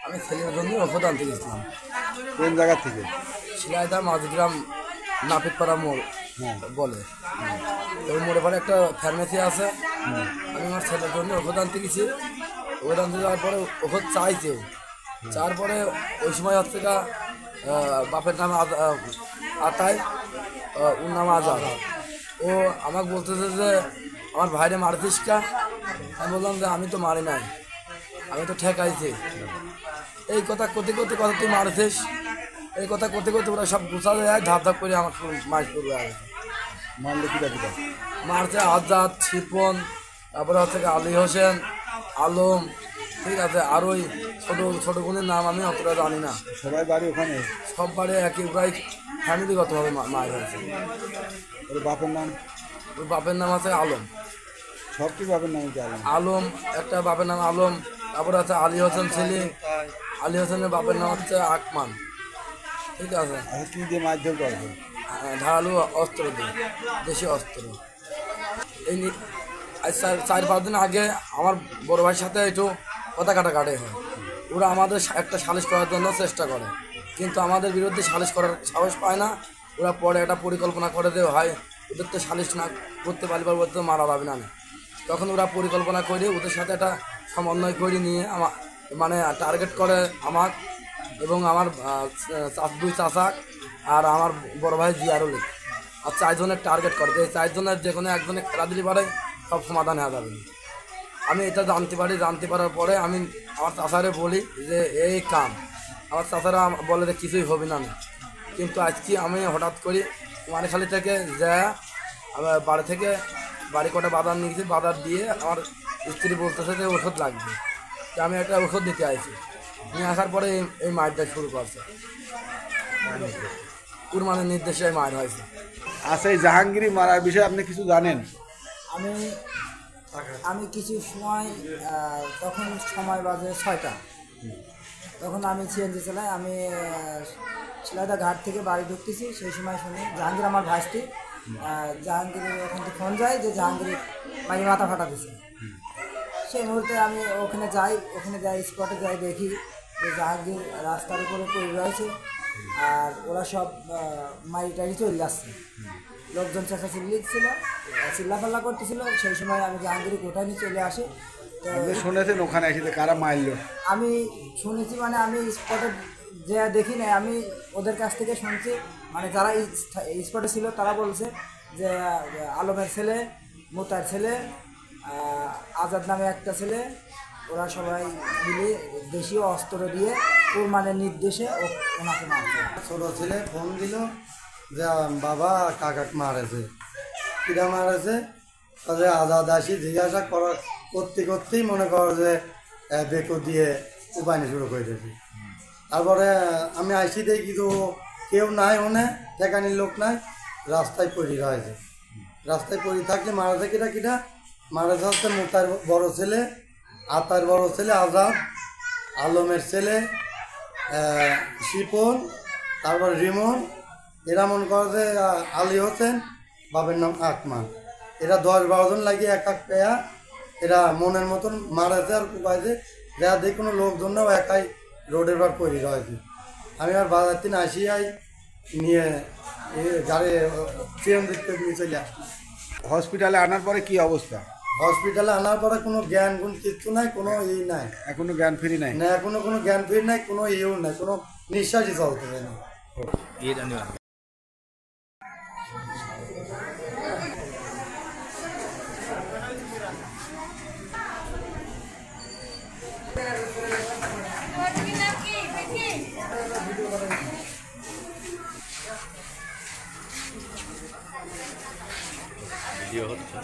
আমি ছেলের জন্য ওষুধ আনতে গেছিলাম। কোন জায়গা থেকে? শিলাইদা মাঝগ্রাম নাপিতপাড়া মোড় বলে। ওই মোড়ে পরে একটা ফার্মেসি আছে। আমি আমার ছেলের জন্য ওষুধ আনতে গেছি। ওষুধ আনতে যাওয়ার পরে ওষুধ চাইছে, চার পরে ওই সময় হচ্ছে গা বাপের নাম আতায়, ওর নাম আজাদ। ও আমাকে বলতেছে যে আমার ভাইরে মারছিস কা? আমি বললাম যে আমি তো মারি নাই, আমি তো ঠেকাইছি। এই কথা করতে করতে কথা তুই মারছিস, এই কথা করতে করতে ওরা সব গুছা যায়, ধাপ ধাপ করে আমার মাছ করবে। আর মারলে কিটা কিটা? মারছে আজাদ, শিপন, তারপরে হচ্ছে আলী হোসেন, আলম, ঠিক আছে। আর ওই ছোটো ছোটো বোনের নাম আমি অতটা জানি না। সবাই বাড়ি ওখানে? সব বাড়ি একই, প্রায় ফ্যামিলিগতভাবে মার হয়েছে। ওর বাপের নাম? ওর বাপের নাম আছে আলম। সব কি বাপের নাম? আলম একটা বাপের নাম আলম, তারপরে আছে আলী হোসেন ছেলে, আলী হোসেনের বাপের নাম হচ্ছে আকমান, ঠিক আছে। কি দিয়ে মারধর করবে? ধারালো অস্ত্র দিয়ে, দেশি অস্ত্র। এই 4-5 দিন আগে আমার বড় ভাইয়ের সাথে একটু কথা কাটাকাটি হয়। ওরা আমাদের একটা সালিশ করার জন্য চেষ্টা করে, কিন্তু আমাদের বিরুদ্ধে সালিশ করার সাহস পায় না। ওরা পরে একটা পরিকল্পনা করে দেওয়া হয়, ওদের তো সালিশ না করতে পারলে তো মারা যাবে না। তখন ওরা পরিকল্পনা করে ওদের সাথে একটা সমন্বয় করে নিয়ে মানে টার্গেট করে আমার এবং আমার 2 চাচা আর আমার বড় ভাই জিয়ারুল। আর 4 জনের টার্গেট করে, এই 4 জনের যে কোনো একজনে খেলা দিলে পারে সব সমাধান হয়ে যাবে। আমি এটা জানতে পারার পরে আমি আমার চাচারে বলি যে এই কাম। আমার চাচারা বলে যে কিছুই হবে না। কিন্তু আজকে আমি হঠাৎ করি মানিখালি থেকে যা বাড়ি কটা বাজার নিয়ে গেছি, বাজার দিয়ে আমার স্ত্রী বলতেছে যে ওষুধ লাগবে। যে আমি একটা ওষুধ দিতে আইছি, নিয়ে আসার পরে এই মারটা শুরু করছে। কুরবানের নির্দেশে মার হয়েছে। আচ্ছা, এই জাহাঙ্গীর মারার বিষয়ে আপনি কিছু জানেন? আমি কিছু সময়, তখন সময় বাজে 6টা, তখন আমি সিএনজি চালাই। আমি শিলাইদা ঘাট থেকে বাড়ি ঢুকতেছি, সেই সময় শুনি জাহাঙ্গীর আমার ভাইস্তি, জাহাঙ্গীরের ওখান থেকে ফোন যায় যে জাহাঙ্গীর মারি মাথা ফাটা দিছে। সেই মুহূর্তে আমি ওখানে যাই স্পটে যাই, দেখি যে জাহাঙ্গীর রাস্তার উপরে পড়ে রয়েছে, আর ওরা সব মারি টারি চলে যাচ্ছে। লোকজন চেঁচাচিল্লি ছিল, চিল্লাফাল্লা করতেছিল। সেই সময় আমি জাহাঙ্গীর কোথায় নিয়ে চলে আসি। আপনি শুনেছেন ওখানে এসে কারা মারলো? আমি শুনেছি, মানে আমি স্পটে যে দেখি না, আমি ওদের কাছ থেকে শুনছি। মানে যারা স্পটে ছিল তারা বলছে যে আলমের ছেলে, মোতার ছেলে, আজাদ নামে একটা ছেলে, ওরা সবাই মিলে দেশীয় অস্ত্র দিয়ে কুরবানের নির্দেশে ওনাকে মারছে। ছোটো ছেলে ফোন দিল যে বাবা কাকাকে মারেছে। কিরা মারেছে? তাদের আজাদ আসি জিজ্ঞাসা করতেই মনে করো যে বেকু দিয়ে উপায়নি শুরু করে দিয়েছে। তারপরে আমি আসি দেখি তো কেউ নাই, ওনে ঠেকানির লোক নাই, রাস্তায় পড়ি রয়েছে। রাস্তায় পড়ি থাকলে মারাছে কিটা মারাছে হচ্ছে মোতার বড় ছেলে, আতার বড় ছেলে আজাদ, আলমের ছেলে শিপন, তারপর রিমন, এরা মনে করে যে আলী হোসেন, বাবার নাম আকমান। এরা 10-12 জন লাগিয়ে এক পেয়া এরা মনের মতন মারাছে। আর উপায়ছে যা দেখি কোনো লোকজনও একাই রোডের বার পরি রয়েছে। আমি আর বাজার দিন আসিয়াই নিয়ে গাড়ি ট্রেন দেখতে নিয়ে চলে আসি। হসপিটালে আনার পরে কি অবস্থা? হসপিটালে আনার পরে কোনো জ্ঞান গুণ কিচ্ছু নাই, কোনো নাই, এখনো জ্ঞান ফিরি নাই? না, এখনো কোনো জ্ঞান ফিরি নাই, কোনো নাই, কোনো নিঃশ্বাসই চলতে না। ভিডিও হচ্ছে।